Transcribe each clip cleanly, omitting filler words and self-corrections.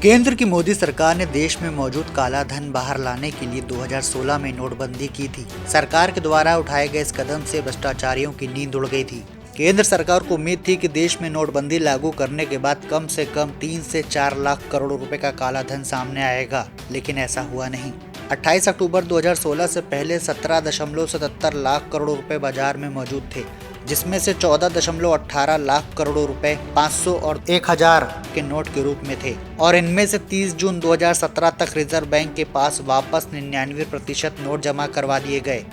केंद्र की मोदी सरकार ने देश में मौजूद काला धन बाहर लाने के लिए 2016 में नोटबंदी की थी। सरकार के द्वारा उठाए गए इस कदम से भ्रष्टाचारियों की नींद उड़ गई थी। केंद्र सरकार को उम्मीद थी कि देश में नोटबंदी लागू करने के बाद कम से कम 3 से 4 लाख करोड़ रुपए का काला धन सामने आएगा, लेकिन ऐसा हुआ नहीं। 28 अक्टूबर 2016 से पहले 17.77 लाख करोड़ रुपए बाजार में मौजूद थे, जिसमें से 14.18 लाख करोड़ रुपए 500 और 1000 के नोट के रूप में थे और इनमें से 30 जून 2017 तक रिजर्व बैंक के पास वापस 99% नोट जमा करवा दिए गए।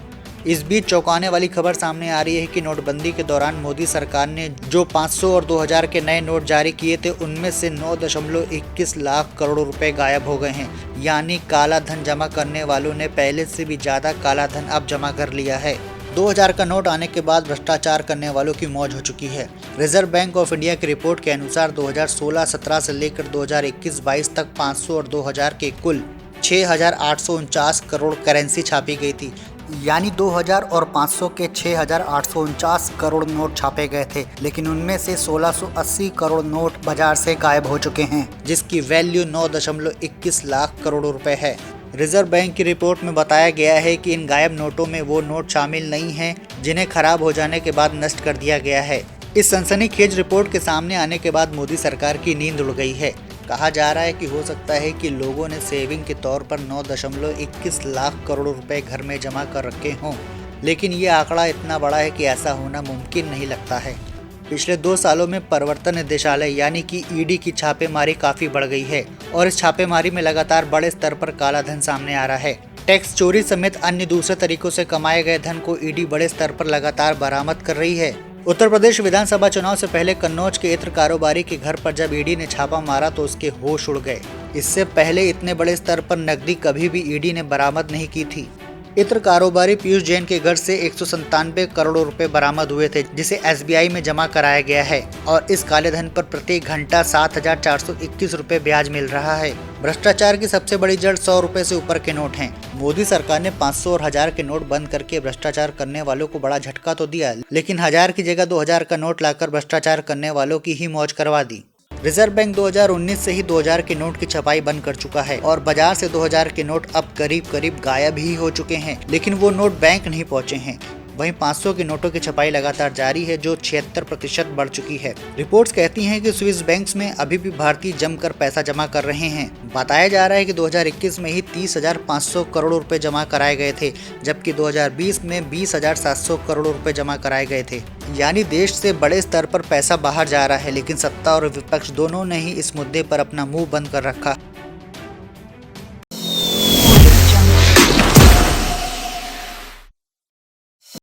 इस बीच चौंकाने वाली खबर सामने आ रही है कि नोटबंदी के दौरान मोदी सरकार ने जो 500 और 2000 के नए नोट जारी किए थे, उनमें से 9.21 लाख करोड़ रुपए गायब हो गए हैं। यानी काला धन जमा करने वालों ने पहले से भी ज्यादा काला धन अब जमा कर लिया है। 2000 का नोट आने के बाद भ्रष्टाचार करने वालों की मौज हो चुकी है। रिजर्व बैंक ऑफ इंडिया की रिपोर्ट के अनुसार 2016-17 से लेकर 2021-22 तक 500 और 2000 के कुल 6,849 करोड़ करेंसी छापी गई थी। यानी 2000 और 500 के 6,849 करोड़ नोट छापे गए थे, लेकिन उनमें से 1680 करोड़ नोट बाजार से गायब हो चुके हैं, जिसकी वैल्यू 9.21 लाख करोड़ रुपए है। रिजर्व बैंक की रिपोर्ट में बताया गया है कि इन गायब नोटों में वो नोट शामिल नहीं हैं जिन्हें खराब हो जाने के बाद नष्ट कर दिया गया है। इस सनसनीखेज रिपोर्ट के सामने आने के बाद मोदी सरकार की नींद उड़ गई है। कहा जा रहा है कि हो सकता है कि लोगों ने सेविंग के तौर पर 9.21 लाख करोड़ रुपए घर में जमा कर रखे हों, लेकिन ये आंकड़ा इतना बड़ा है कि ऐसा होना मुमकिन नहीं लगता है। पिछले 2 सालों में प्रवर्तन निदेशालय यानी कि ईडी की छापेमारी काफी बढ़ गई है और इस छापेमारी में लगातार बड़े स्तर पर काला धन सामने आ रहा है। टैक्स चोरी समेत अन्य दूसरे तरीकों से कमाए गए धन को ईडी बड़े स्तर पर लगातार बरामद कर रही है। उत्तर प्रदेश विधानसभा चुनाव से पहले कन्नौज के इत्र कारोबारी के घर पर जब ईडी ने छापा मारा तो उसके होश उड़ गए। इससे पहले इतने बड़े स्तर पर नकदी कभी भी ईडी ने बरामद नहीं की थी। इत्र कारोबारी पीयूष जैन के घर से 197 करोड़ रुपए बरामद हुए थे, जिसे एसबीआई में जमा कराया गया है और इस काले धन पर प्रति घंटा 7,421 रुपए ब्याज मिल रहा है। भ्रष्टाचार की सबसे बड़ी जड़ 100 रुपए से ऊपर के नोट हैं। मोदी सरकार ने 500 और 1000 के नोट बंद करके भ्रष्टाचार करने वालों को बड़ा झटका तो दिया, लेकिन 1000 की जगह 2000 का नोट लाकर भ्रष्टाचार करने वालों की ही मौज करवा दी। रिजर्व बैंक 2019 से ही 2000 के नोट की छपाई बंद कर चुका है और बाजार से 2000 के नोट अब करीब गायब ही हो चुके हैं, लेकिन वो नोट बैंक नहीं पहुंचे हैं। वहीं 500 के नोटों की छपाई लगातार जारी है, जो 76% बढ़ चुकी है। रिपोर्ट्स कहती हैं कि स्विस बैंक्स में अभी भी भारतीय जमकर पैसा जमा कर रहे हैं। बताया जा रहा है कि 2021 में ही 30,500 करोड़ रुपए जमा कराए गए थे, जबकि 2020 में 20,700 करोड़ रुपए जमा कराए गए थे। यानी देश से बड़े स्तर पर पैसा बाहर जा रहा है, लेकिन सत्ता और विपक्ष दोनों ने ही इस मुद्दे पर अपना मुंह बंद कर रखा।